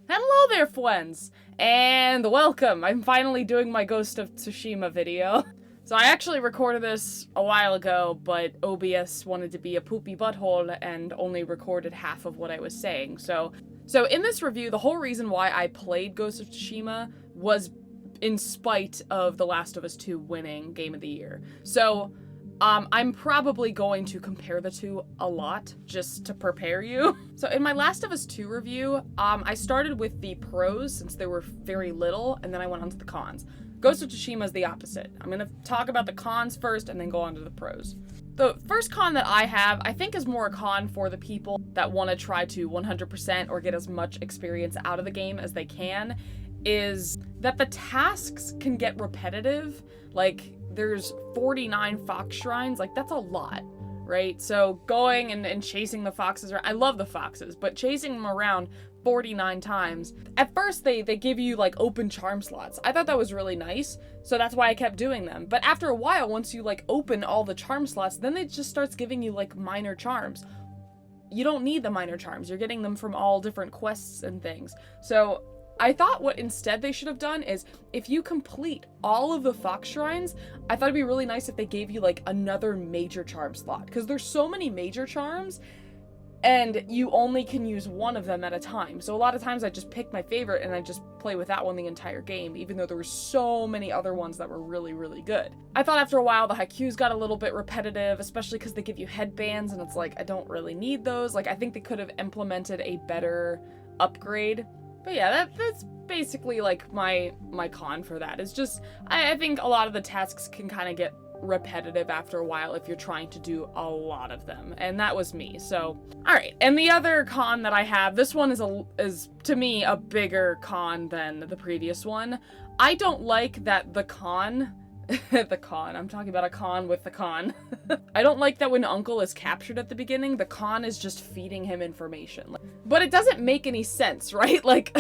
Hello there, friends, and welcome. I'm finally doing my Ghost of Tsushima video. So I actually recorded this a while ago, but OBS wanted to be a poopy butthole and only recorded half of what I was saying. So in this review, the whole reason why I played Ghost of Tsushima was in spite of The Last of Us 2 winning Game of the Year. So I'm probably going to compare the two a lot, just to prepare you. So in my Last of Us 2 review, I started with the pros, since there were very little, and then I went on to the cons. Ghost of Tsushima is the opposite. I'm gonna talk about the cons first, and then go on to the pros. The first con that I have, I think, is more a con for the people that want to try to 100% or get as much experience out of the game as they can, is that the tasks can get repetitive. Like, there's 49 fox shrines, like that's a lot, right? So going and chasing the foxes around, I love the foxes, but chasing them around 49 times. At first they give you like open charm slots. I thought that was really nice, so that's why I kept doing them. But after a while, once you like open all the charm slots, then it just starts giving you like minor charms. You don't need the minor charms, you're getting them from all different quests and things. So I thought what instead they should have done is, if you complete all of the fox shrines, I thought it'd be really nice if they gave you like another major charm slot, because there's so many major charms and you only can use one of them at a time. So a lot of times I just pick my favorite and I just play with that one the entire game, even though there were so many other ones that were really, really good. I thought after a while the haikus got a little bit repetitive, especially because they give you headbands and it's like, I don't really need those. Like, I think they could have implemented a better upgrade. But yeah, that's basically like my con for that. It's just, I think a lot of the tasks can kind of get repetitive after a while if you're trying to do a lot of them, and that was me. So, all right. And the other con that I have, this one is to me a bigger con than the previous one. I don't like that the con. I'm talking about a con with the con. I don't like that when Uncle is captured at the beginning, the con is just feeding him information. But it doesn't make any sense, right? Like,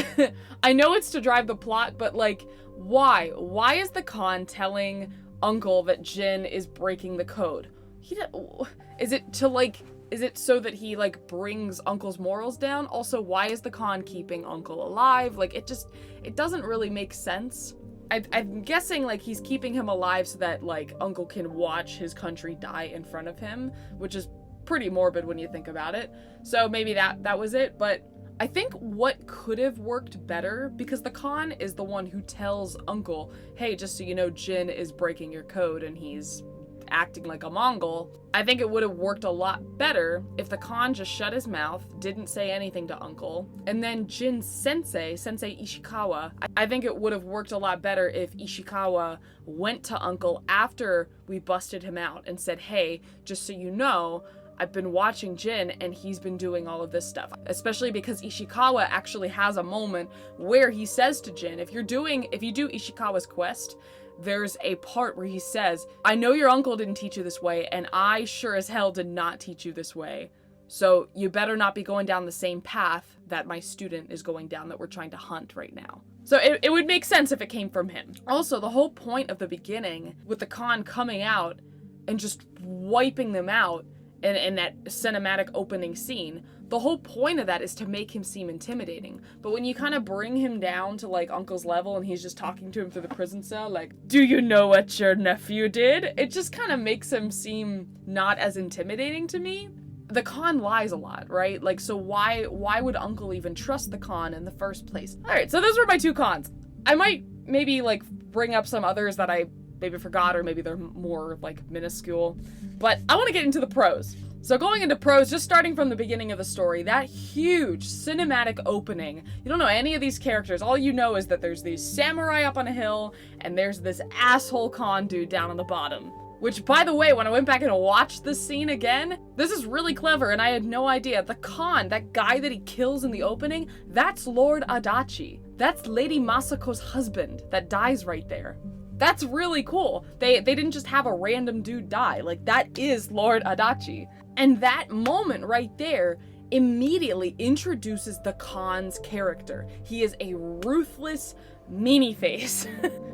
I know it's to drive the plot, but like, why? Why is the con telling Uncle that Jin is breaking the code? Is it so that he like brings Uncle's morals down? Also, why is the con keeping Uncle alive? Like, it doesn't really make sense. I'm guessing like he's keeping him alive so that like Uncle can watch his country die in front of him, which is pretty morbid when you think about it. So maybe that was it. But I think what could have worked better, because the con is the one who tells Uncle, hey, just so you know, Jin is breaking your code and he's acting like a Mongol. I think it would have worked a lot better if the con just shut his mouth, didn't say anything to Uncle, and then Jin's Sensei Ishikawa, I think it would have worked a lot better if Ishikawa went to Uncle after we busted him out and said, hey, just so you know, I've been watching Jin and he's been doing all of this stuff. Especially because Ishikawa actually has a moment where he says to Jin, if you do Ishikawa's quest, there's a part where he says, I know your uncle didn't teach you this way, and I sure as hell did not teach you this way. So you better not be going down the same path that my student is going down that we're trying to hunt right now. So it would make sense if it came from him. Also, the whole point of the beginning, with the con coming out and just wiping them out in that cinematic opening scene, the whole point of that is to make him seem intimidating. But when you kind of bring him down to like Uncle's level and he's just talking to him through the prison cell, like, do you know what your nephew did? It just kind of makes him seem not as intimidating to me. The con lies a lot, right? Like, so why would Uncle even trust the con in the first place? All right, so those were my two cons. I might maybe like bring up some others that I maybe forgot, or maybe they're more like minuscule, but I want to get into the pros. So going into pros, just starting from the beginning of the story, that huge cinematic opening, you don't know any of these characters. All you know is that there's these samurai up on a hill and there's this asshole con dude down on the bottom. Which, by the way, when I went back and watched this scene again, this is really clever and I had no idea. The con, that guy that he kills in the opening, that's Lord Adachi. That's Lady Masako's husband that dies right there. That's really cool. They didn't just have a random dude die. Like, that is Lord Adachi. And that moment right there immediately introduces the Khan's character. He is a ruthless meanie face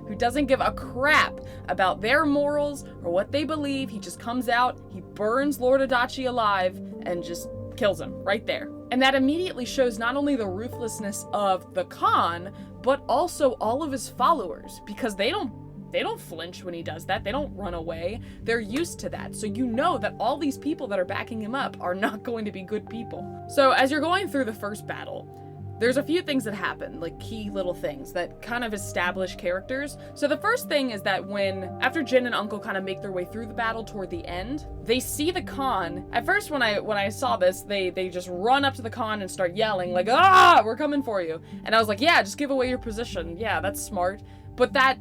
who doesn't give a crap about their morals or what they believe. He just comes out, he burns Lord Adachi alive, and just kills him right there. And that immediately shows not only the ruthlessness of the Khan, but also all of his followers, because they don't flinch when he does that. They don't run away. They're used to that. So you know that all these people that are backing him up are not going to be good people. So as you're going through the first battle, there's a few things that happen, like key little things that kind of establish characters. So the first thing is that after Jin and Uncle kind of make their way through the battle toward the end, they see the Khan. At first when I saw this, they just run up to the Khan and start yelling like, "Ah, we're coming for you." And I was like, yeah, just give away your position. Yeah, that's smart. But that,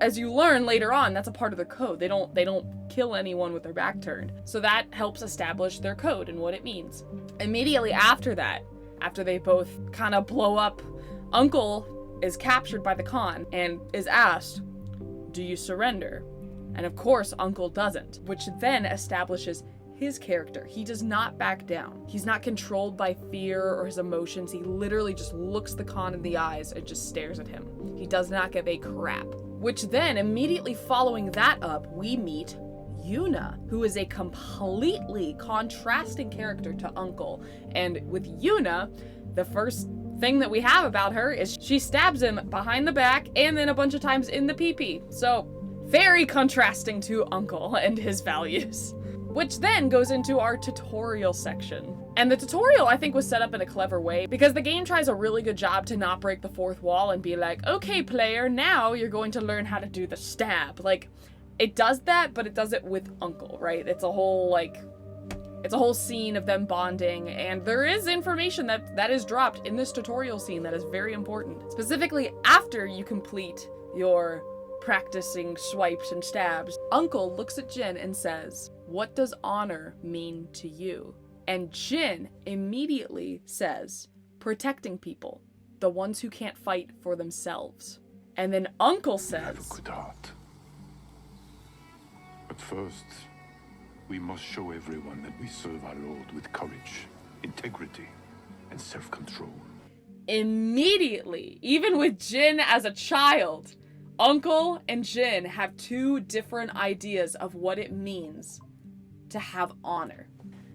as you learn later on, that's a part of their code. They don't kill anyone with their back turned. So that helps establish their code and what it means. Immediately after that, after they both kind of blow up, Uncle is captured by the Khan and is asked, "Do you surrender?" And of course, Uncle doesn't, which then establishes his character. He does not back down. He's not controlled by fear or his emotions. He literally just looks the Khan in the eyes and just stares at him. He does not give a crap. Which then, immediately following that up, we meet Yuna, who is a completely contrasting character to Uncle. And with Yuna, the first thing that we have about her is she stabs him behind the back and then a bunch of times in the pee-pee. So very contrasting to Uncle and his values. Which then goes into our tutorial section. And the tutorial, I think, was set up in a clever way because the game tries a really good job to not break the fourth wall and be like, "Okay, player, now you're going to learn how to do the stab." Like, it does that, but it does it with Uncle, right? It's a whole scene of them bonding, and there is information that is dropped in this tutorial scene that is very important. Specifically, after you complete your practicing swipes and stabs, Uncle looks at Jin and says, "What does honor mean to you?" And Jin immediately says, "Protecting people, the ones who can't fight for themselves." And then Uncle says, "You have a good heart. But first, we must show everyone that we serve our Lord with courage, integrity, and self-control." Immediately, even with Jin as a child, Uncle and Jin have two different ideas of what it means to have honor.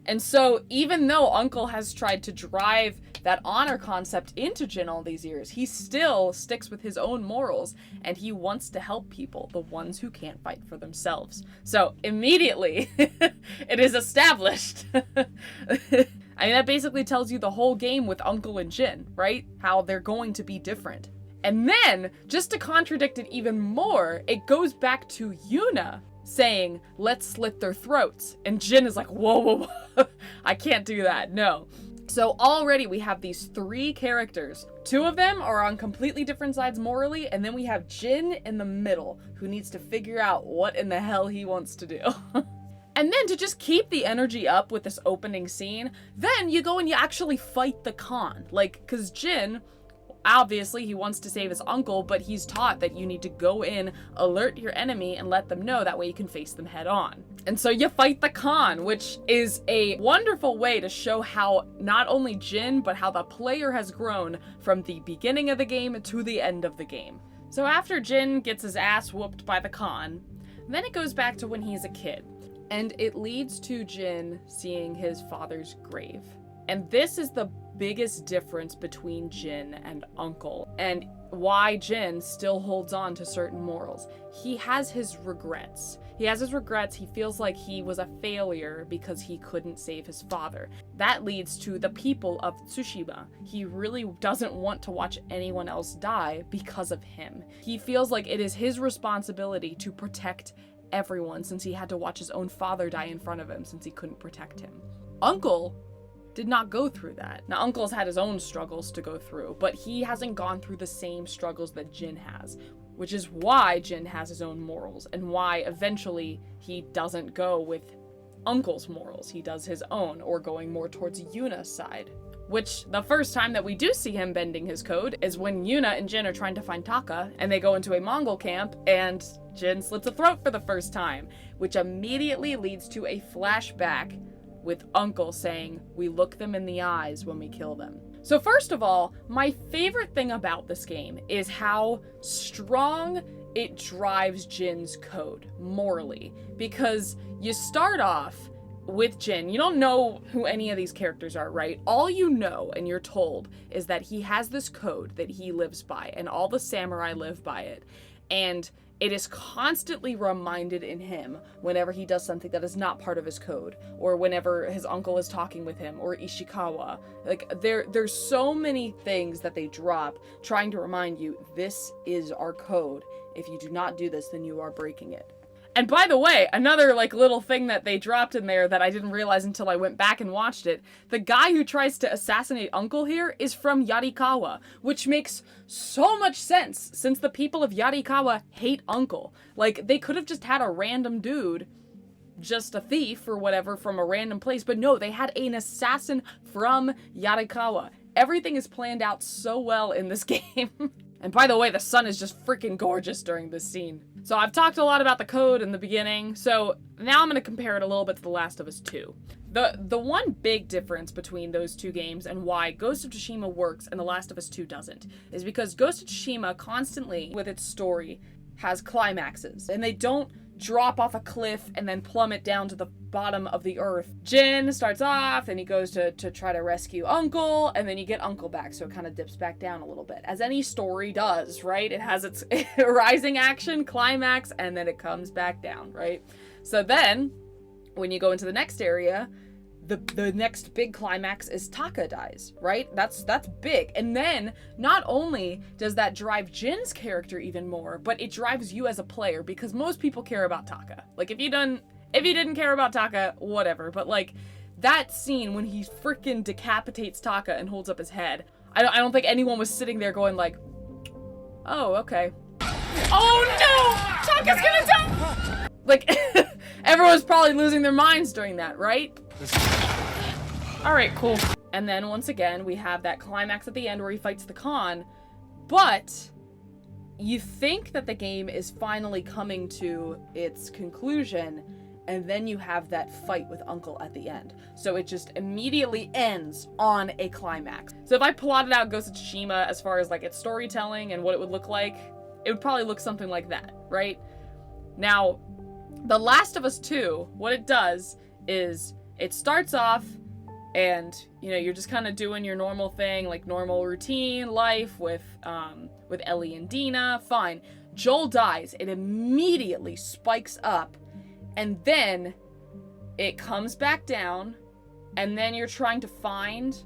And so even though Uncle has tried to drive that honor concept into Jin all these years, he still sticks with his own morals, and he wants to help people, the ones who can't fight for themselves. So immediately, it is established. I mean, that basically tells you the whole game with Uncle and Jin, right? How they're going to be different. And then, just to contradict it even more, it goes back to Yuna saying, "Let's slit their throats." And Jin is like, whoa, whoa, whoa. I can't do that, no. So already we have these three characters. Two of them are on completely different sides morally, and then we have Jin in the middle, who needs to figure out what in the hell he wants to do. And then to just keep the energy up with this opening scene, then you go and you actually fight the Khan. Like, cause Jin, obviously, he wants to save his uncle, but he's taught that you need to go in, alert your enemy, and let them know. That way you can face them head on. And so you fight the Khan, which is a wonderful way to show how not only Jin, but how the player has grown from the beginning of the game to the end of the game. So after Jin gets his ass whooped by the Khan, then it goes back to when he's a kid. And it leads to Jin seeing his father's grave. And this is the biggest difference between Jin and Uncle, and why Jin still holds on to certain morals. He has his regrets. He feels like he was a failure because he couldn't save his father. That leads to the people of Tsushima. He really doesn't want to watch anyone else die because of him. He feels like it is his responsibility to protect everyone, since he had to watch his own father die in front of him since he couldn't protect him. Uncle did not go through that. Now, Uncle's had his own struggles to go through, but he hasn't gone through the same struggles that Jin has, which is why Jin has his own morals, and why eventually he doesn't go with Uncle's morals. He does his own, or going more towards Yuna's side. Which, the first time that we do see him bending his code is when Yuna and Jin are trying to find Taka, and they go into a Mongol camp, and Jin slits a throat for the first time, which immediately leads to a flashback with Uncle saying, "We look them in the eyes when we kill them." So first of all, my favorite thing about this game is how strong it drives Jin's code morally, because you start off with Jin, you don't know who any of these characters are, right? All you know, and you're told, is that he has this code that he lives by, and all the samurai live by it. And it is constantly reminded in him whenever he does something that is not part of his code, or whenever his uncle is talking with him, or Ishikawa. Like, there's so many things that they drop trying to remind you, this is our code. If you do not do this, then you are breaking it. And by the way, another like little thing that they dropped in there that I didn't realize until I went back and watched it, the guy who tries to assassinate Uncle here is from Yarikawa, which makes so much sense since the people of Yarikawa hate Uncle. Like, they could have just had a random dude, just a thief or whatever from a random place, but no, they had an assassin from Yarikawa. Everything is planned out so well in this game. And by the way, the sun is just freaking gorgeous during this scene. So I've talked a lot about the code in the beginning, so now I'm going to compare it a little bit to The Last of Us 2. The one big difference between those two games and why Ghost of Tsushima works and The Last of Us 2 doesn't is because Ghost of Tsushima constantly, with its story, has climaxes, and they don't drop off a cliff and then plummet down to the bottom of the earth. Jin starts off and he goes to try to rescue Uncle, and then you get Uncle back, so it kind of dips back down a little bit, as any story does, right? It has its rising action, climax, and then it comes back down, right? So then, when you go into the next area, the next big climax is Taka dies, right? That's big. And then not only does that drive Jin's character even more, but it drives you as a player, because most people care about Taka. Like, if you didn't care about Taka, whatever. But like, that scene when he freaking decapitates Taka and holds up his head, I don't think anyone was sitting there going like, oh, okay. Oh no! Taka's gonna die! Like, everyone's probably losing their minds during that, right? Alright, cool. And then once again, we have that climax at the end where he fights the Khan, but you think that the game is finally coming to its conclusion, and then you have that fight with Uncle at the end. So it just immediately ends on a climax. So if I plotted out Ghost of Tsushima as far as like its storytelling and what it would look like, it would probably look something like that, right? Now, The Last of Us 2, what it does is it starts off and, you know, you're just kind of doing your normal thing, like normal routine life with Ellie and Dina, fine. Joel dies, it immediately spikes up, and then it comes back down, and then you're trying to find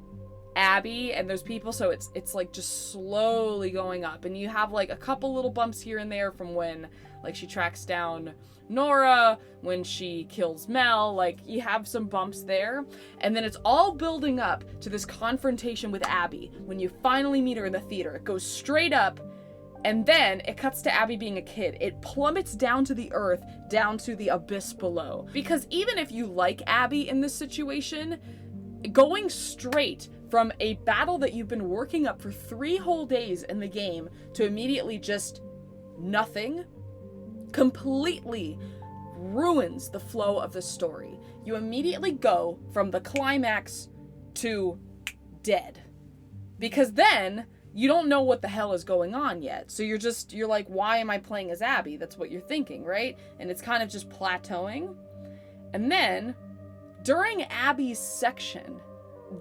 Abby and those people, so it's like just slowly going up, and you have like a couple little bumps here and there from when like she tracks down Nora, when she kills Mel, like you have some bumps there, and then it's all building up to this confrontation with Abby when you finally meet her in the theater. It goes straight up, and then it cuts to Abby being a kid. It plummets down to the earth, down to the abyss below. Because even if you like Abby in this situation, going straight from a battle that you've been working up for 3 whole days in the game to immediately just nothing completely ruins the flow of the story. You immediately go from the climax to dead. Because then you don't know what the hell is going on yet. So you're like, why am I playing as Abby? That's what you're thinking, right? And it's kind of just plateauing. And then during Abby's section,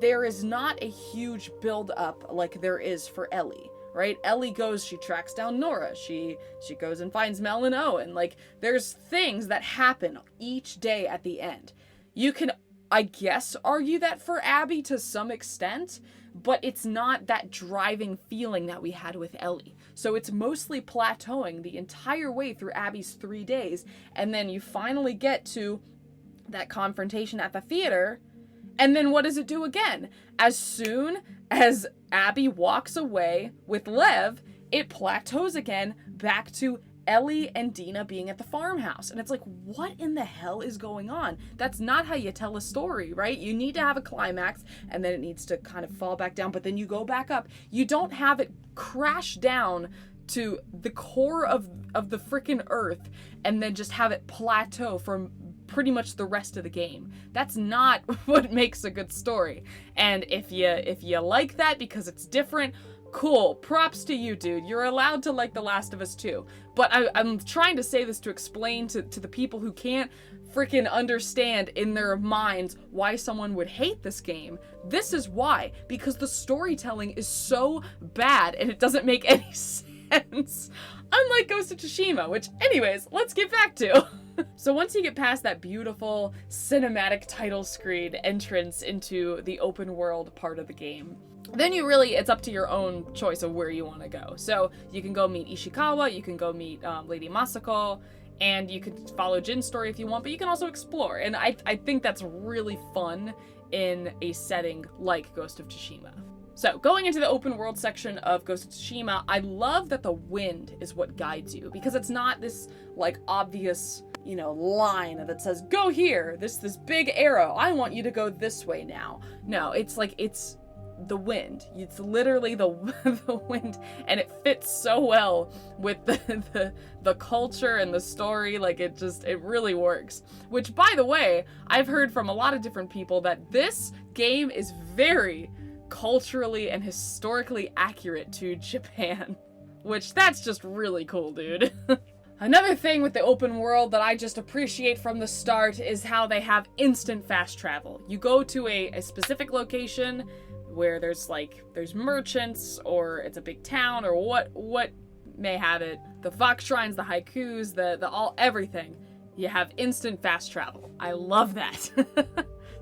there is not a huge build up like there is for Ellie, right? Ellie goes, she tracks down Nora, she goes and finds Mel and Owen. Like, there's things that happen each day at the end. You can, I guess, argue that for Abby to some extent, but it's not that driving feeling that we had with Ellie. So it's mostly plateauing the entire way through Abby's 3 days, and then you finally get to that confrontation at the theater. And then what does it do again? As soon as Abby walks away with Lev, it plateaus again back to Ellie and Dina being at the farmhouse. And it's like, what in the hell is going on? That's not how you tell a story, right? You need to have a climax, and then it needs to kind of fall back down, but then you go back up. You don't have it crash down to the core of the freaking earth and then just have it plateau from pretty much the rest of the game. That's not what makes a good story. And if you like that because it's different, Cool, props to you, dude. You're allowed to like The Last of Us too. But I'm trying to say this to explain to the people who can't freaking understand in their minds why someone would hate this game. This is why. Because the storytelling is so bad and it doesn't make any sense. Unlike Ghost of Tsushima, which anyways, let's get back to. So once you get past that beautiful cinematic title screen entrance into the open world part of the game, then it's up to your own choice of where you want to go. So you can go meet Ishikawa, you can go meet Lady Masako, and you can follow Jin's story if you want, but you can also explore. And I think that's really fun in a setting like Ghost of Tsushima. So going into the open world section of Ghost of Tsushima, I love that the wind is what guides you, because it's not this like obvious, line that says, go here, this big arrow, I want you to go this way now. No, it's the wind. It's literally the wind, and it fits so well with the culture and the story. Like it really works. Which, by the way, I've heard from a lot of different people that this game is very culturally and historically accurate to Japan, which that's just really cool, dude. Another thing with the open world that I just appreciate from the start is how they have instant fast travel. You go to a specific location where there's merchants, or it's a big town, or what may have it. The Fox Shrines, the haikus, everything. You have instant fast travel. I love that.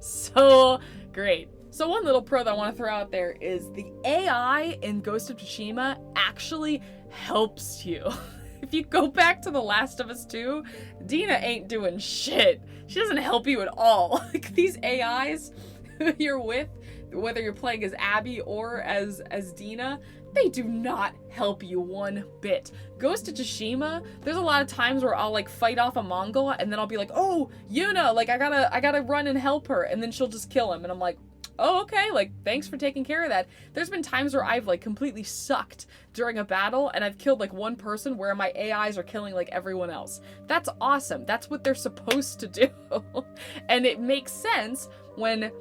So great. So one little pro that I want to throw out there is the AI in Ghost of Tsushima actually helps you. If you go back to The Last of Us 2, Dina ain't doing shit. She doesn't help you at all. Like these AIs who you're with, whether you're playing as Abby or as Dina, they do not help you one bit. Ghost of Tsushima, there's a lot of times where I'll like fight off a Mongol and then I'll be like, oh, Yuna, like I gotta run and help her, and then she'll just kill him, and I'm like, oh, okay, like, thanks for taking care of that. There's been times where I've, like, completely sucked during a battle, and I've killed, like, one person where my AIs are killing, like, everyone else. That's awesome. That's what they're supposed to do. And it makes sense when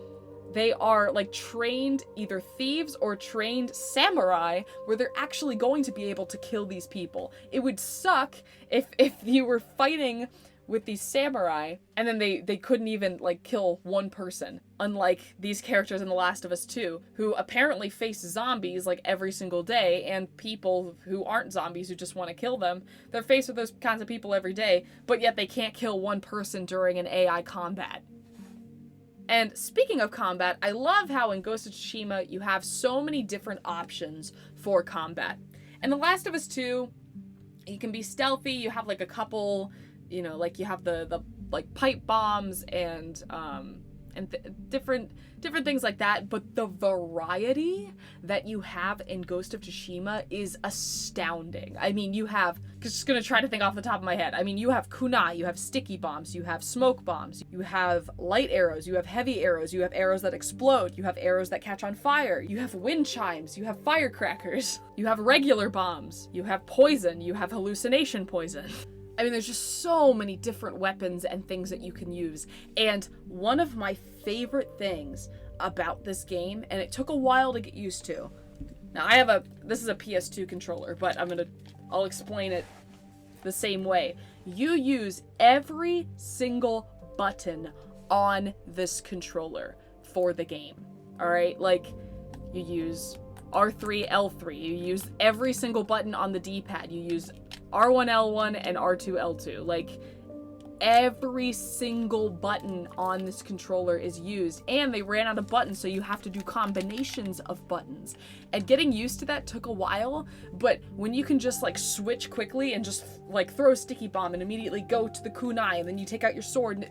they are, like, trained either thieves or trained samurai, where they're actually going to be able to kill these people. It would suck if you were fighting with these samurai, and then they couldn't even, like, kill one person. Unlike these characters in The Last of Us 2, who apparently face zombies, like, every single day, and people who aren't zombies who just want to kill them. They're faced with those kinds of people every day, but yet they can't kill one person during an AI combat. And speaking of combat, I love how in Ghost of Tsushima you have so many different options for combat. In The Last of Us 2, you can be stealthy, you have, like, a couple, like you have the like pipe bombs and different things like that, but the variety that you have in Ghost of Tsushima is astounding. I mean, you have, just gonna try to think off the top of my head. I mean, you have kunai, you have sticky bombs, you have smoke bombs, you have light arrows, you have heavy arrows, you have arrows that explode, you have arrows that catch on fire, you have wind chimes, you have firecrackers, you have regular bombs, you have poison, you have hallucination poison. I mean, there's just so many different weapons and things that you can use. And one of my favorite things about this game, and it took a while to get used to. Now, this is a PS2 controller, but I'll explain it the same way. You use every single button on this controller for the game. All right? Like, you use R3, L3. You use every single button on the D-pad. You use R1, L1, and R2, L2. Like, every single button on this controller is used, and they ran out of buttons, so you have to do combinations of buttons. And getting used to that took a while, but when you can just like switch quickly and just like throw a sticky bomb and immediately go to the kunai, and then you take out your sword, and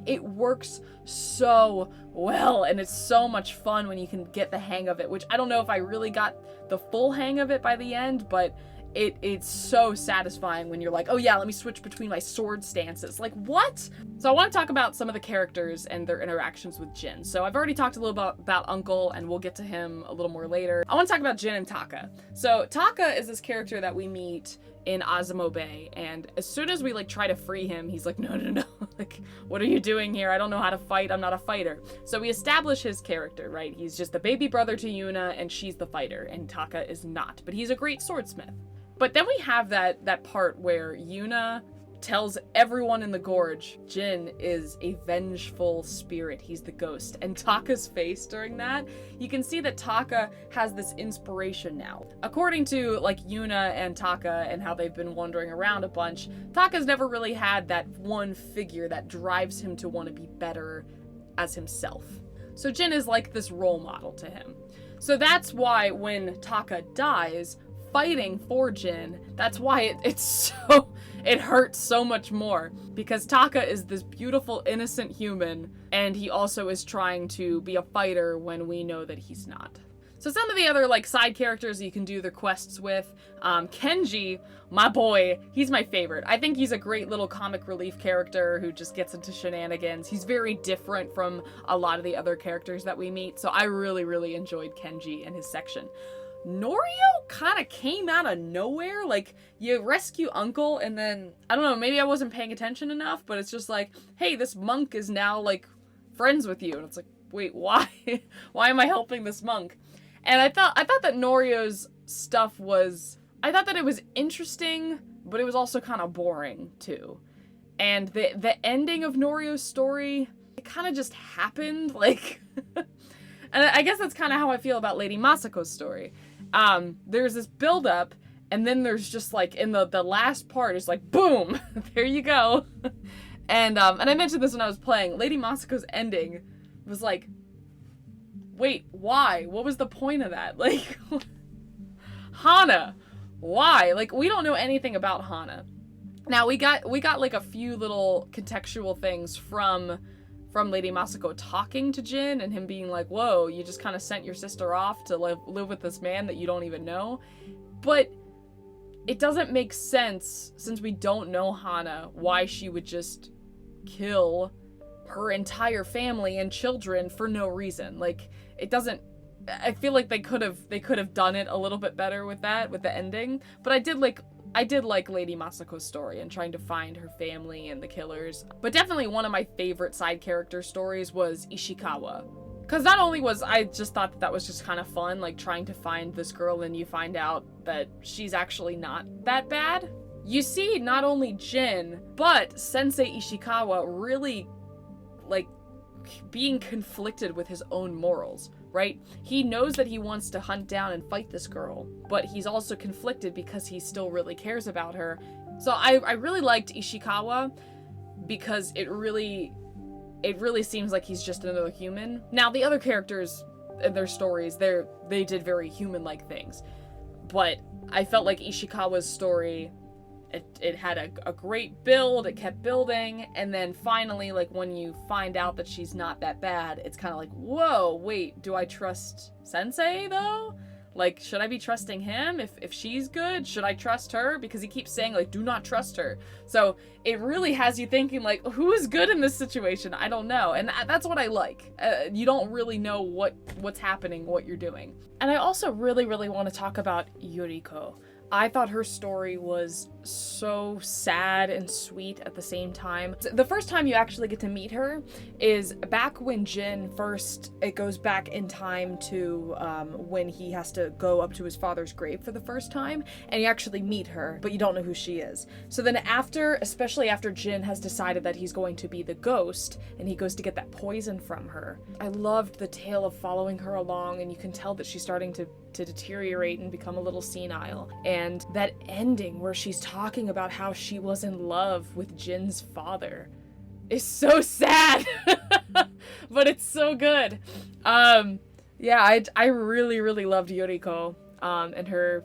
it works so well, and it's so much fun when you can get the hang of it, which I don't know if I really got the full hang of it by the end, but it's so satisfying when you're like, oh yeah, let me switch between my sword stances. Like, what? So I want to talk about some of the characters and their interactions with Jin. So I've already talked a little about Uncle, and we'll get to him a little more later. I want to talk about Jin and Taka. So Taka is this character that we meet in Azamo Bay, and as soon as we like try to free him, he's like, no. Like, what are you doing here? I don't know how to fight. I'm not a fighter. So we establish his character, right? He's just the baby brother to Yuna, and she's the fighter, and Taka is not. But he's a great swordsmith. But then we have that part where Yuna tells everyone in the gorge Jin is a vengeful spirit. He's the ghost. And Taka's face during that, you can see that Taka has this inspiration now. According to like Yuna and Taka and how they've been wandering around a bunch, Taka's never really had that one figure that drives him to want to be better as himself. So Jin is like this role model to him. So that's why when Taka dies, fighting for Jin, that's why it hurts so much more, because Taka is this beautiful, innocent human, and he also is trying to be a fighter when we know that he's not. So some of the other like side characters you can do their quests with, Kenji, my boy, he's my favorite. I think he's a great little comic relief character who just gets into shenanigans. He's very different from a lot of the other characters that we meet, so I really, really enjoyed Kenji and his section. Norio kind of came out of nowhere. Like, you rescue Uncle, and then, I don't know, maybe I wasn't paying attention enough, but it's just like, hey, this monk is now, like, friends with you. And it's like, wait, why? Why am I helping this monk? And I thought that Norio's stuff was, I thought that it was interesting, but it was also kind of boring, too. And the ending of Norio's story, it kind of just happened, like... And I guess that's kind of how I feel about Lady Masako's story. There's this build-up, and then there's just, like, in the last part, it's like, boom! There you go. And I mentioned this when I was playing. Lady Masako's ending was like, wait, why? What was the point of that? Like, Hana, why? Like, we don't know anything about Hana. Now, we got like, a few little contextual things from Lady Masako talking to Jin and him being like, whoa, you just kind of sent your sister off to live with this man that you don't even know. But it doesn't make sense, since we don't know Hana, why she would just kill her entire family and children for no reason. Like, it doesn't... I feel like they could have done it a little bit better with that, with the ending. But I did like Lady Masako's story and trying to find her family and the killers. But definitely one of my favorite side character stories was Ishikawa. Because not only was I just thought that was just kind of fun, like trying to find this girl and you find out that she's actually not that bad. You see not only Jin, but Sensei Ishikawa really, like, being conflicted with his own morals. Right? He knows that he wants to hunt down and fight this girl, but he's also conflicted because he still really cares about her. So I really liked Ishikawa because it really seems like he's just another human. Now, the other characters and their stories, they did very human-like things, but I felt like Ishikawa's story, it had a great build, it kept building, and then finally, like, when you find out that she's not that bad, it's kind of like, whoa, wait, do I trust Sensei, though? Like, should I be trusting him? If she's good, should I trust her? Because he keeps saying, like, do not trust her. So it really has you thinking, like, who is good in this situation? I don't know. And that's what I like. You don't really know what's happening, what you're doing. And I also really, really want to talk about Yuriko. I thought her story was so sad and sweet at the same time. The first time you actually get to meet her is back when Jin first, it goes back in time to when he has to go up to his father's grave for the first time, and you actually meet her, but you don't know who she is. So then after, especially after Jin has decided that he's going to be the ghost, and he goes to get that poison from her, I loved the tale of following her along, and you can tell that she's starting to deteriorate and become a little senile. And that ending where she's talking about how she was in love with Jin's father is so sad, but it's so good. Yeah, I really, really loved Yuriko, and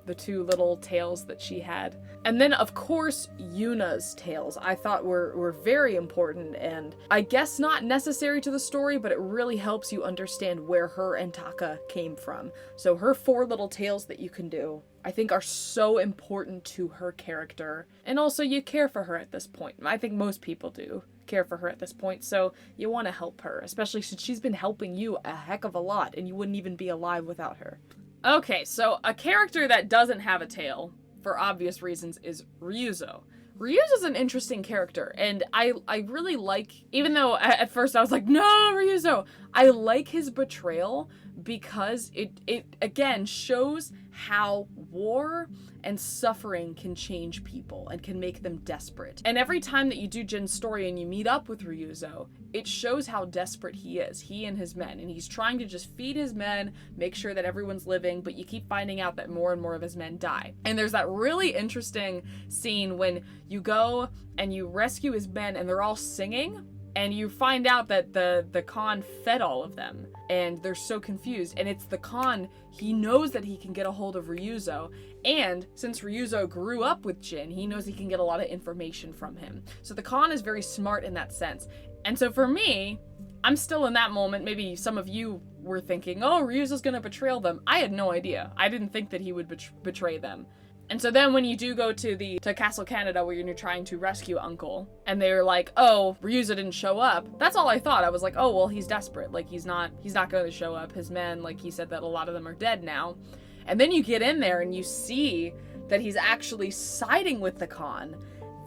the two little tales that she had. And then, of course, Yuna's tales I thought were very important, and I guess not necessary to the story, but it really helps you understand where her and Taka came from. So her 4 little tales that you can do, I think, are so important to her character. And also, you care for her at this point. I think most people do care for her at this point, so you want to help her, especially since she's been helping you a heck of a lot, and you wouldn't even be alive without her. Okay, so a character that doesn't have a tail, for obvious reasons, is Ryuzo. Ryuzo's an interesting character, and I really like, even though at first I was like, no, Ryuzo, I like his betrayal because it again shows how war and suffering can change people and can make them desperate. And every time that you do Jin's story and you meet up with Ryuzo, it shows how desperate he is, he and his men, and he's trying to just feed his men, make sure that everyone's living, but you keep finding out that more and more of his men die. And there's that really interesting scene when you go and you rescue his men and they're all singing, and you find out that the Khan fed all of them, and they're so confused. And it's the Khan, he knows that he can get a hold of Ryuzo, and since Ryuzo grew up with Jin, he knows he can get a lot of information from him. So the Khan is very smart in that sense. And so for me, I'm still in that moment. Maybe some of you were thinking, oh, Ryuzo's gonna betray them. I had no idea. I didn't think that he would betray them. And so then when you do go to Castle Canada where you're trying to rescue Uncle, and they're like, oh, Ryuzo didn't show up, that's all I thought. I was like, oh, well, he's desperate. Like, he's not going to show up. His men, like, he said that a lot of them are dead now. And then you get in there and you see that he's actually siding with the Khan.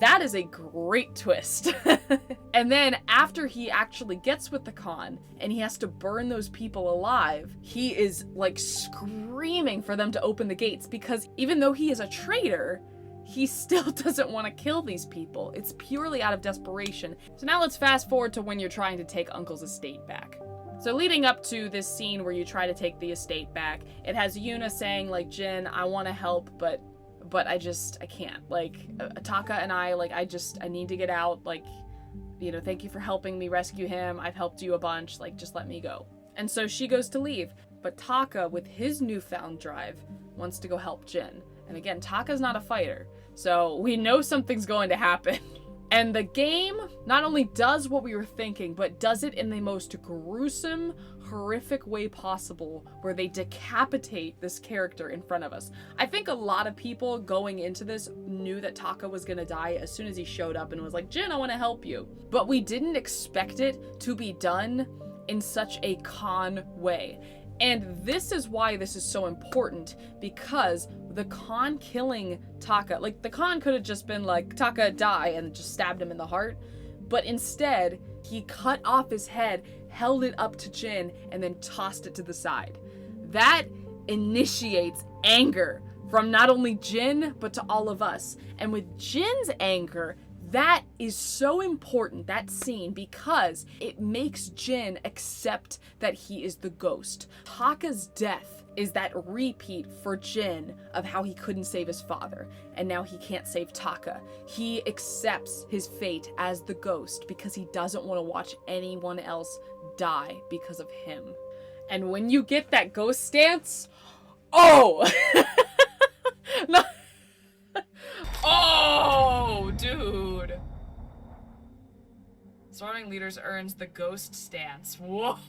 That is a great twist. And then after he actually gets with the Khan and he has to burn those people alive, he is like screaming for them to open the gates, because even though he is a traitor, he still doesn't want to kill these people. It's purely out of desperation. So now let's fast forward to when you're trying to take Uncle's estate back. So leading up to this scene where you try to take the estate back, it has Yuna saying like, Jin, I want to help, but I can't. Like, Taka and I need to get out. Like, you know, thank you for helping me rescue him. I've helped you a bunch. Like, just let me go. And so she goes to leave. But Taka, with his newfound drive, wants to go help Jin. And again, Taka's not a fighter, so we know something's going to happen. And the game not only does what we were thinking, but does it in the most gruesome, horrific way possible, where they decapitate this character in front of us. I think a lot of people going into this knew that Taka was gonna die as soon as he showed up and was like, Jin, I want to help you. But we didn't expect it to be done in such a Khan way. And this is why this is so important, because the Khan killing Taka, like, the Khan could have just been like, Taka, die, and just stabbed him in the heart. But instead, he cut off his head, held it up to Jin, and then tossed it to the side. That initiates anger from not only Jin, but to all of us. And with Jin's anger, that is so important, that scene, because it makes Jin accept that he is the ghost. Taka's death is that repeat for Jin of how he couldn't save his father, and now he can't save Taka. He accepts his fate as the ghost because he doesn't want to watch anyone else die because of him. And when you get that ghost stance, oh! No. Oh, dude. Storming Leaders earns the ghost stance. What?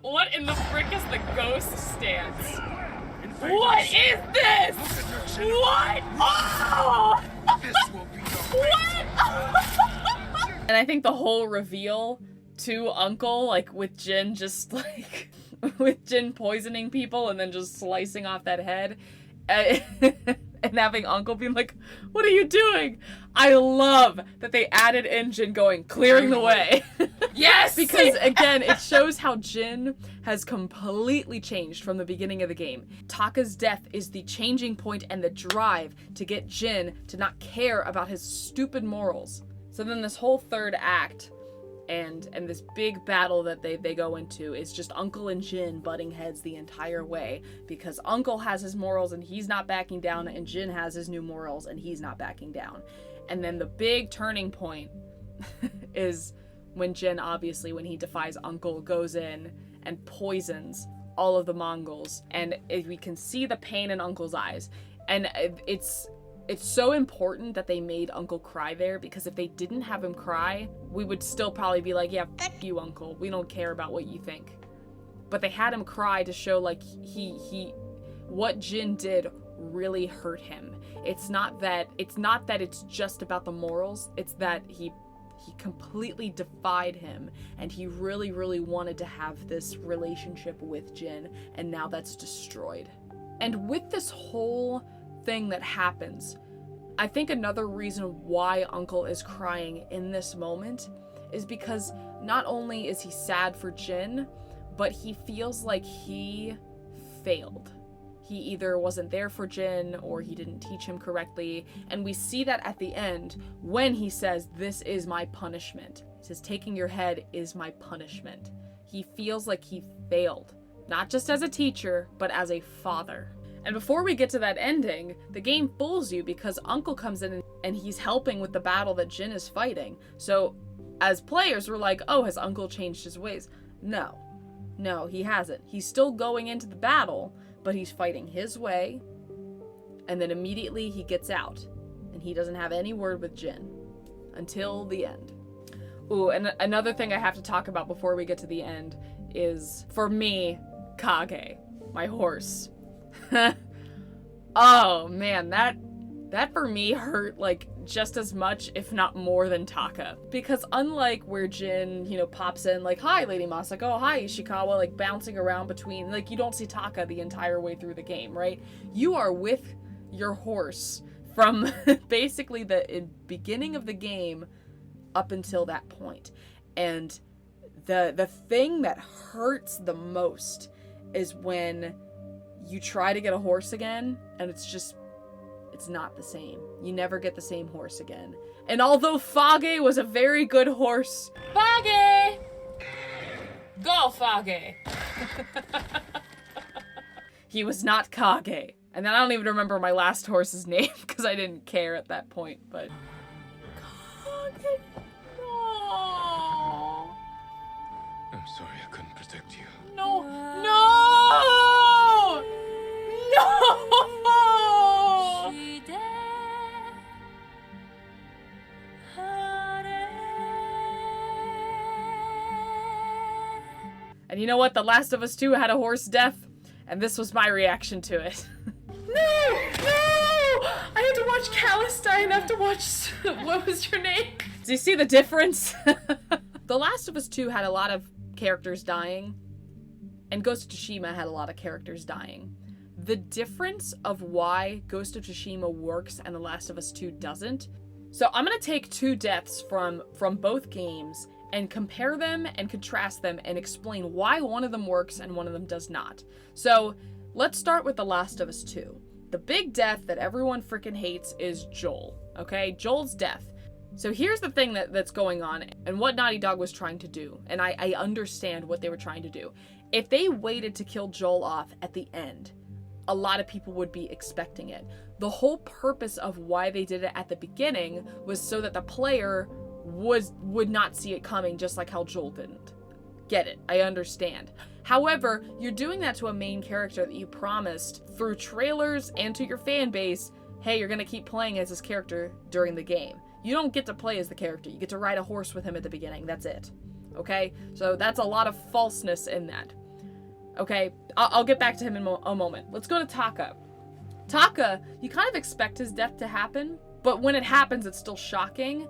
What in the frick is the ghost stance? What is this? What? Oh! What? And I think the whole reveal to Uncle, like, with Jin just, like, with Jin poisoning people and then just slicing off that head, and having Uncle being like, what are you doing? I love that they added in Jin going, clearing the way. Yes! Because, again, it shows how Jin has completely changed from the beginning of the game. Taka's death is the changing point and the drive to get Jin to not care about his stupid morals. So then this whole third act and this big battle that they go into is just Uncle and Jin butting heads the entire way, because Uncle has his morals and he's not backing down, and Jin has his new morals and he's not backing down. And then the big turning point is when Jin, obviously, when he defies Uncle, goes in and poisons all of the Mongols, and we can see the pain in Uncle's eyes. And it's so important that they made Uncle cry there, because if they didn't have him cry, we would still probably be like, yeah, f*** you, Uncle. We don't care about what you think. But they had him cry to show, like, what Jin did really hurt him. It's not that it's just about the morals. It's that he completely defied him, and he really, really wanted to have this relationship with Jin, and now that's destroyed. And with this whole thing that happens, I think another reason why Uncle is crying in this moment is because not only is he sad for Jin, but he feels like he failed. He either wasn't there for Jin or he didn't teach him correctly. And we see that at the end when he says, "This is my punishment." He says, "Taking your head is my punishment." He feels like he failed, not just as a teacher, but as a father. And before we get to that ending, the game fools you because Uncle comes in and he's helping with the battle that Jin is fighting. So as players, we're like, oh, has Uncle changed his ways? No, he hasn't. He's still going into the battle, but he's fighting his way, and then immediately he gets out, and he doesn't have any word with Jin until the end. Ooh, and another thing I have to talk about before we get to the end is, for me, Kage, my horse. Oh man, that for me hurt like just as much, if not more, than Taka. Because unlike where Jin, pops in like, "Hi, Lady Masako, hi, Ishikawa," like bouncing around between, like, you don't see Taka the entire way through the game, right? You are with your horse from basically the beginning of the game up until that point. And the thing that hurts the most is when you try to get a horse again, and it's not the same. You never get the same horse again. And although Fage was a very good horse, Fage! Go, Fage! He was not Kage. And then I don't even remember my last horse's name, because I didn't care at that point, but... Kage! No! I'm sorry I couldn't protect you. No! No! No! And you know what? The Last of Us 2 had a horse death, and this was my reaction to it. No! I had to watch Callus die enough to watch... What was your name? Do you see the difference? The Last of Us 2 had a lot of characters dying, and Ghost of Tsushima had a lot of characters dying. The difference of why Ghost of Tsushima works and The Last of Us 2 doesn't. So I'm gonna take two deaths from both games and compare them and contrast them and explain why one of them works and one of them does not. So let's start with The Last of Us 2. The big death that everyone freaking hates is Joel, okay? Joel's death. So here's the thing that's going on and what Naughty Dog was trying to do, and I understand what they were trying to do. If they waited to kill Joel off at the end, a lot of people would be expecting it. The whole purpose of why they did it at the beginning was so that the player would not see it coming, just like how Joel didn't. Get it, I understand. However, you're doing that to a main character that you promised through trailers and to your fan base, hey, you're gonna keep playing as this character during the game. You don't get to play as the character, you get to ride a horse with him at the beginning, that's it. Okay? So that's a lot of falseness in that. Okay, I'll get back to him in a moment. Let's go to Taka. Taka, you kind of expect his death to happen, but when it happens, it's still shocking.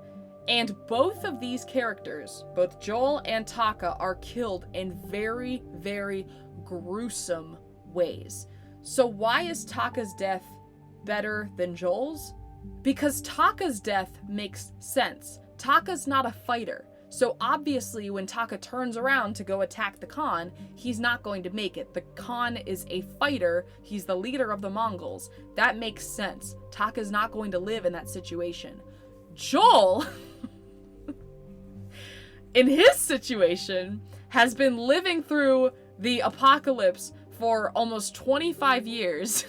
And both of these characters, both Joel and Taka, are killed in very, very gruesome ways. So why is Taka's death better than Joel's? Because Taka's death makes sense. Taka's not a fighter. So obviously when Taka turns around to go attack the Khan, he's not going to make it. The Khan is a fighter. He's the leader of the Mongols. That makes sense. Taka's not going to live in that situation. Joel, in his situation, has been living through the apocalypse for almost 25 years,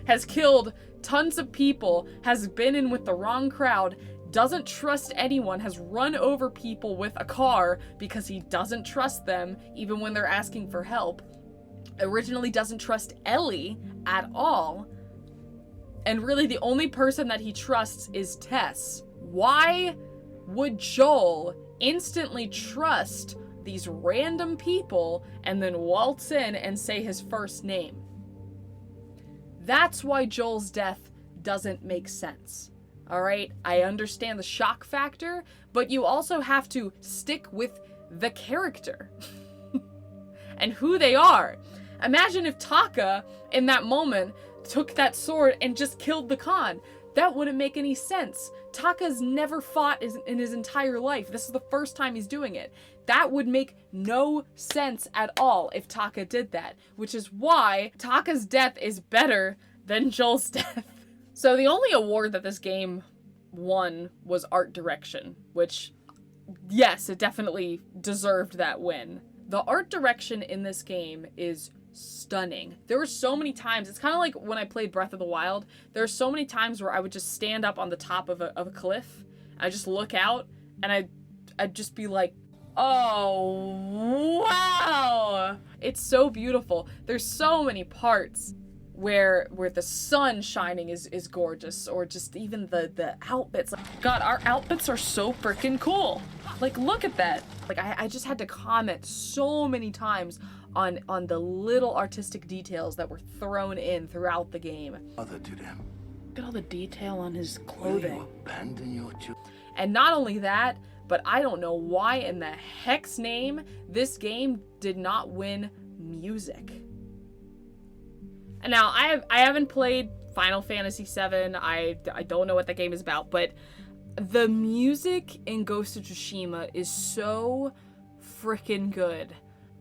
has killed tons of people, has been in with the wrong crowd, doesn't trust anyone, has run over people with a car because he doesn't trust them even when they're asking for help, originally doesn't trust Ellie at all, and really the only person that he trusts is Tess. Why would Joel instantly trust these random people and then waltz in and say his first name? That's why Joel's death doesn't make sense. Alright, I understand the shock factor, but you also have to stick with the character and who they are. Imagine if Taka, in that moment, took that sword and just killed the Khan. That wouldn't make any sense. Taka's never fought in his entire life. This is the first time he's doing it. That would make no sense at all if Taka did that, which is why Taka's death is better than Joel's death. So the only award that this game won was art direction, which, yes, it definitely deserved that win. The art direction in this game is stunning. There were so many times, it's kind of like when I played Breath of the Wild, there are so many times where I would just stand up on the top of a cliff, I just look out, and I'd just be like, oh, wow! It's so beautiful. There's so many parts where the sun shining is gorgeous, or just even the outfits. Like, God, our outfits are so freaking cool. Like, look at that. Like, I just had to comment so many times on the little artistic details that were thrown in throughout the game. Mother to them. Look at all the detail on his Will clothing. you abandon your And not only that, but I don't know why in the heck's name this game did not win music. And now, I haven't played Final Fantasy VII, I don't know what that game is about, but the music in Ghost of Tsushima is so freaking good.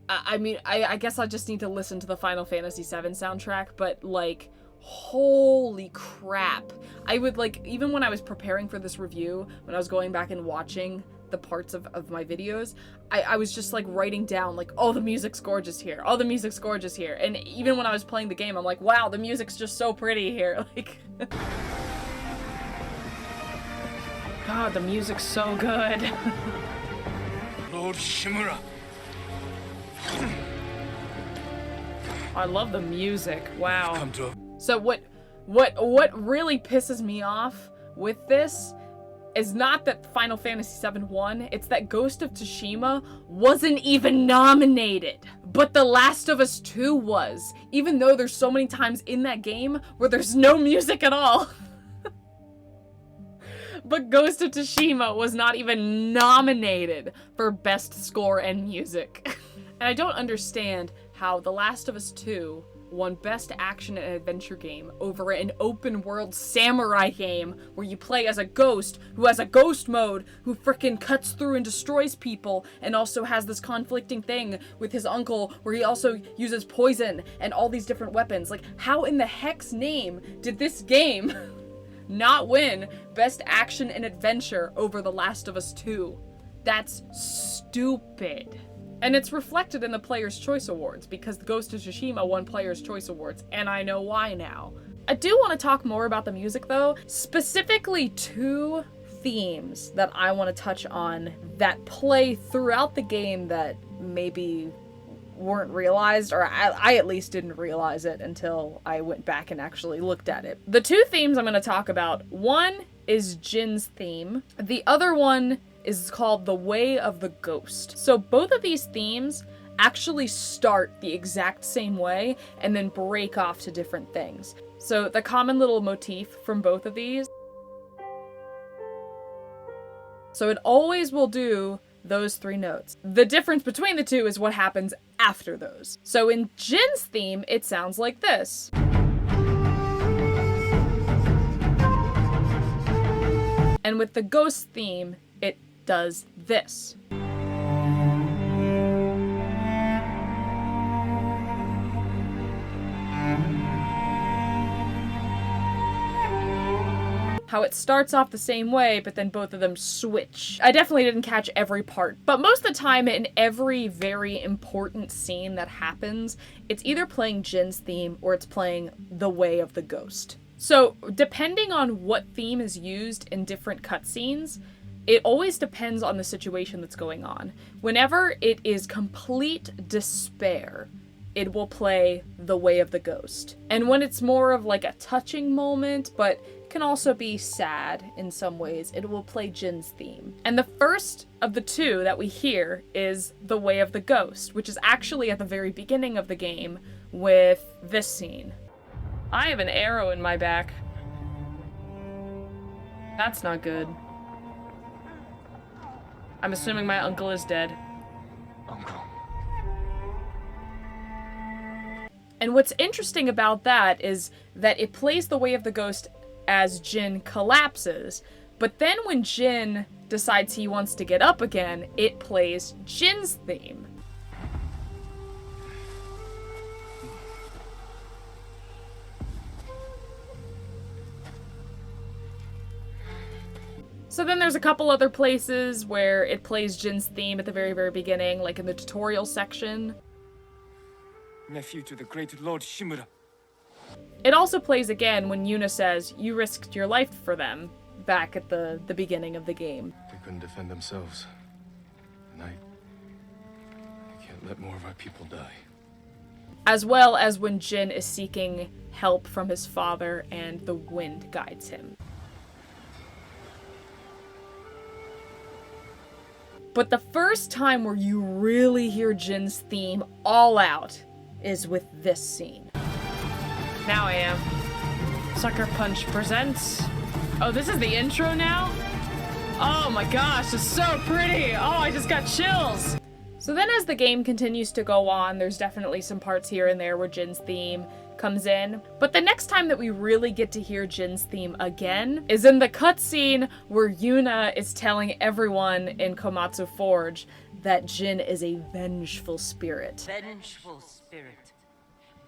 I mean, I guess I just need to listen to the Final Fantasy VII soundtrack, but, like, holy crap. I would, like, even when I was preparing for this review, when I was going back and watching the parts of my videos, I was just, like, writing down, like, oh, the music's gorgeous here. Oh, the music's gorgeous here. And even when I was playing the game, I'm like, wow, the music's just so pretty here. Like, God, the music's so good. Lord Shimura. I love the music. Wow. Come to So what really pisses me off with this is not that Final Fantasy VII won, it's that Ghost of Tsushima wasn't even nominated. But The Last of Us 2 was, even though there's so many times in that game where there's no music at all. But Ghost of Tsushima was not even nominated for Best Score and Music. And I don't understand how The Last of Us 2 won Best Action and Adventure Game over an open-world samurai game where you play as a ghost who has a ghost mode who frickin' cuts through and destroys people, and also has this conflicting thing with his uncle where he also uses poison and all these different weapons. Like, how in the heck's name did this game not win Best Action and Adventure over The Last of Us 2? That's stupid. And it's reflected in the Player's Choice Awards, because Ghost of Tsushima won Player's Choice Awards, and I know why now. I do want to talk more about the music, though. Specifically, two themes that I want to touch on that play throughout the game that maybe weren't realized, or I at least didn't realize it until I went back and actually looked at it. The two themes I'm going to talk about, one is Jin's theme. The other one is called The Way of the Ghost. So both of these themes actually start the exact same way and then break off to different things. So the common little motif from both of these, so it always will do those three notes. The difference between the two is what happens after those. So in Jin's theme, it sounds like this. And with the ghost theme, it does this. How it starts off the same way, but then both of them switch. I definitely didn't catch every part, but most of the time in every very important scene that happens, it's either playing Jin's theme or it's playing The Way of the Ghost. So depending on what theme is used in different cutscenes, it always depends on the situation that's going on. Whenever it is complete despair, it will play The Way of the Ghost. And when it's more of like a touching moment, but can also be sad in some ways, it will play Jin's theme. And the first of the two that we hear is The Way of the Ghost, which is actually at the very beginning of the game with this scene. I have an arrow in my back. That's not good. I'm assuming my uncle is dead. Uncle. And what's interesting about that is that it plays The Way of the Ghost as Jin collapses. But then when Jin decides he wants to get up again, it plays Jin's theme. So then there's a couple other places where it plays Jin's theme at the very, very beginning, like in the tutorial section. Nephew to the great Lord Shimura. It also plays again when Yuna says, "You risked your life for them," back at the beginning of the game. They couldn't defend themselves. And I can't let more of our people die. As well as when Jin is seeking help from his father and the wind guides him. But the first time where you really hear Jin's theme all out is with this scene. Now I am. Sucker Punch presents. Oh, this is the intro now? Oh my gosh, it's so pretty! Oh, I just got chills! So then as the game continues to go on, there's definitely some parts here and there where Jin's theme comes in. But the next time that we really get to hear Jin's theme again is in the cutscene where Yuna is telling everyone in Komatsu Forge that Jin is a vengeful spirit. Vengeful spirit,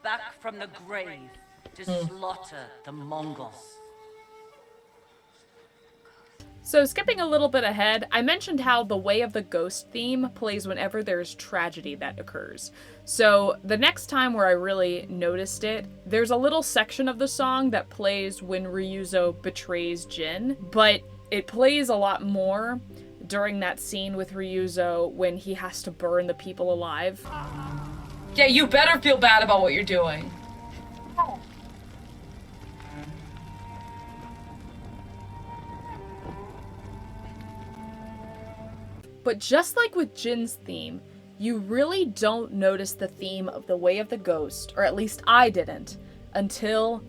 back from the grave to slaughter the Mongols. So skipping a little bit ahead, I mentioned how the Way of the Ghost theme plays whenever there's tragedy that occurs. So the next time where I really noticed it, there's a little section of the song that plays when Ryuzo betrays Jin, but it plays a lot more during that scene with Ryuzo when he has to burn the people alive. Yeah, you better feel bad about what you're doing. But just like with Jin's theme, you really don't notice the theme of the Way of the Ghost, or at least I didn't, until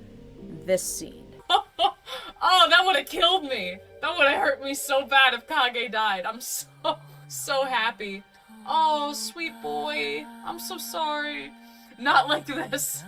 this scene. Oh, that would have killed me. That would have hurt me so bad if Kage died. I'm so happy. Oh, sweet boy. I'm so sorry. Not like this.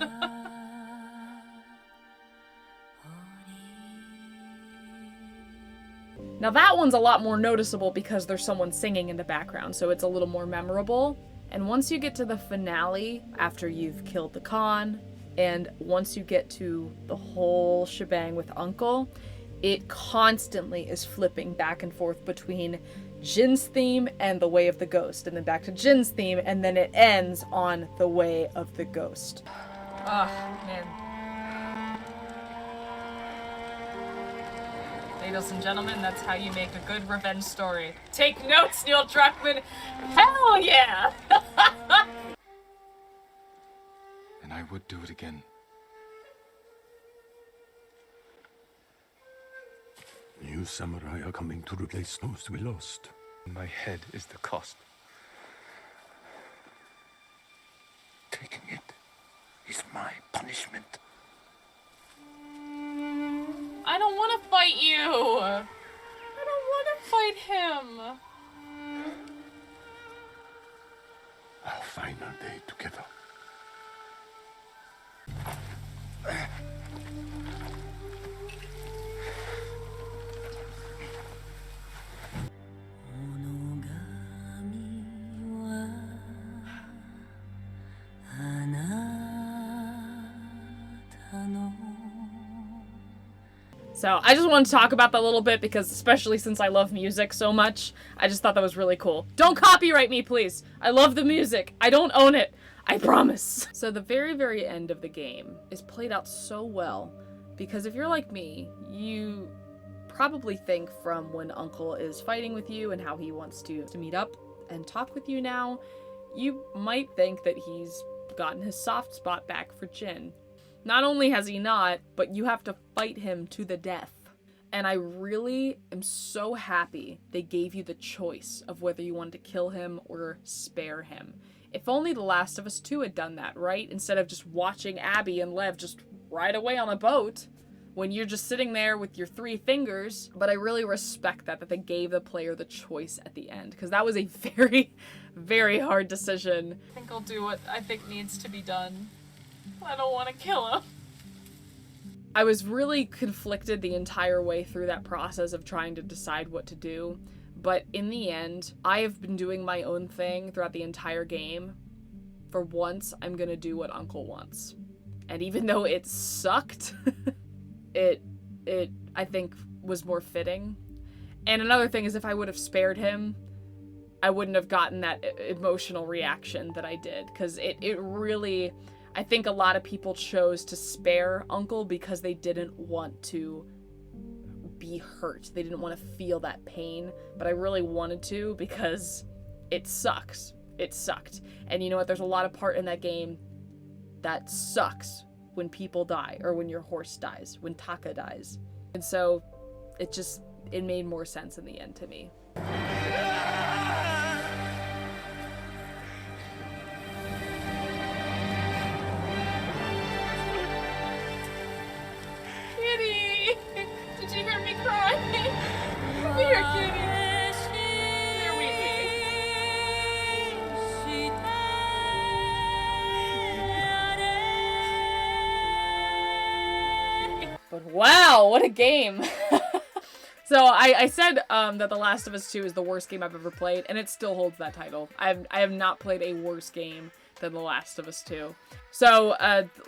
Now that one's a lot more noticeable because there's someone singing in the background, so it's a little more memorable. And once you get to the finale, after you've killed the Khan, and once you get to the whole shebang with Uncle, it constantly is flipping back and forth between Jin's theme and the Way of the Ghost, and then back to Jin's theme, and then it ends on the Way of the Ghost. Oh, man. Ladies and gentlemen, that's how you make a good revenge story. Take notes, Neil Druckmann. Hell yeah! And I would do it again. New samurai are coming to replace those we lost. My head is the cost. Taking it is my punishment. I don't want to fight you. I don't want to fight him. Our final day together. So I just wanted to talk about that a little bit because, especially since I love music so much, I just thought that was really cool. Don't copyright me, please. I love the music. I don't own it. I promise. So the very, very end of the game is played out so well because if you're like me, you probably think from when Uncle is fighting with you and how he wants to meet up and talk with you now, you might think that he's gotten his soft spot back for Jin. Not only has he not, but you have to fight him to the death. And I really am so happy they gave you the choice of whether you wanted to kill him or spare him. If only The Last of Us 2 had done that, right? Instead of just watching Abby and Lev just ride away on a boat when you're just sitting there with your 3 fingers. But I really respect that they gave the player the choice at the end, because that was a very, very hard decision. I think I'll do what I think needs to be done. I don't want to kill him. I was really conflicted the entire way through that process of trying to decide what to do. But in the end, I have been doing my own thing throughout the entire game. For once, I'm gonna do what Uncle wants. And even though it sucked, it I think was more fitting. And another thing is, if I would have spared him, I wouldn't have gotten that emotional reaction that I did. Because it really, I think a lot of people chose to spare Uncle because they didn't want to be hurt. They didn't want to feel that pain. But I really wanted to because it sucks. It sucked. And you know what? There's a lot of part in that game that sucks when people die, or when your horse dies, when Taka dies. And so it made more sense in the end to me. Kitty! Did you hear me crying? Come here, kitty. There we be. But wow, what a game! So I said that The Last of Us 2 is the worst game I've ever played, and it still holds that title. I have not played a worse game than The Last of Us 2. So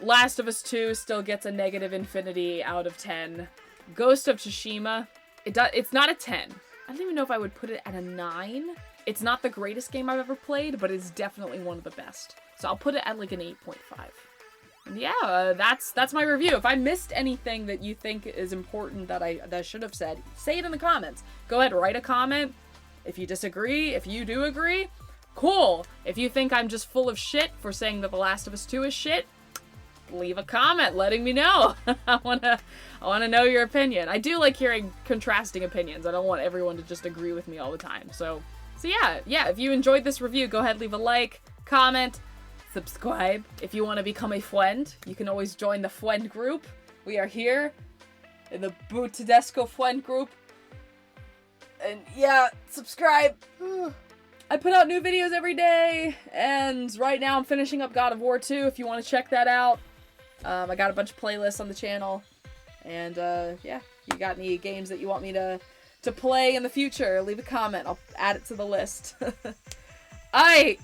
Last of Us 2 still gets a negative infinity out of 10. Ghost of Tsushima, it's not a 10. I don't even know if I would put it at a 9. It's not the greatest game I've ever played, but it's definitely one of the best. So I'll put it at like an 8.5. And yeah, that's my review. If I missed anything that you think is important that I should have said, say it in the comments. Go ahead, write a comment. If you disagree, if you do agree, cool. If you think I'm just full of shit for saying that The Last of Us 2 is shit, leave a comment letting me know. I wanna know your opinion. I do like hearing contrasting opinions. I don't want everyone to just agree with me all the time. So yeah, if you enjoyed this review, go ahead, leave a like, comment, subscribe. If you want to become a friend, you can always join the friend group. We are here in the Boot Tedesco friend group. And yeah, subscribe. I put out new videos every day, and right now I'm finishing up God of War 2 if you want to check that out. I got a bunch of playlists on the channel, and yeah, you got any games that you want me to play in the future, leave a comment. I'll add it to the list. Alright,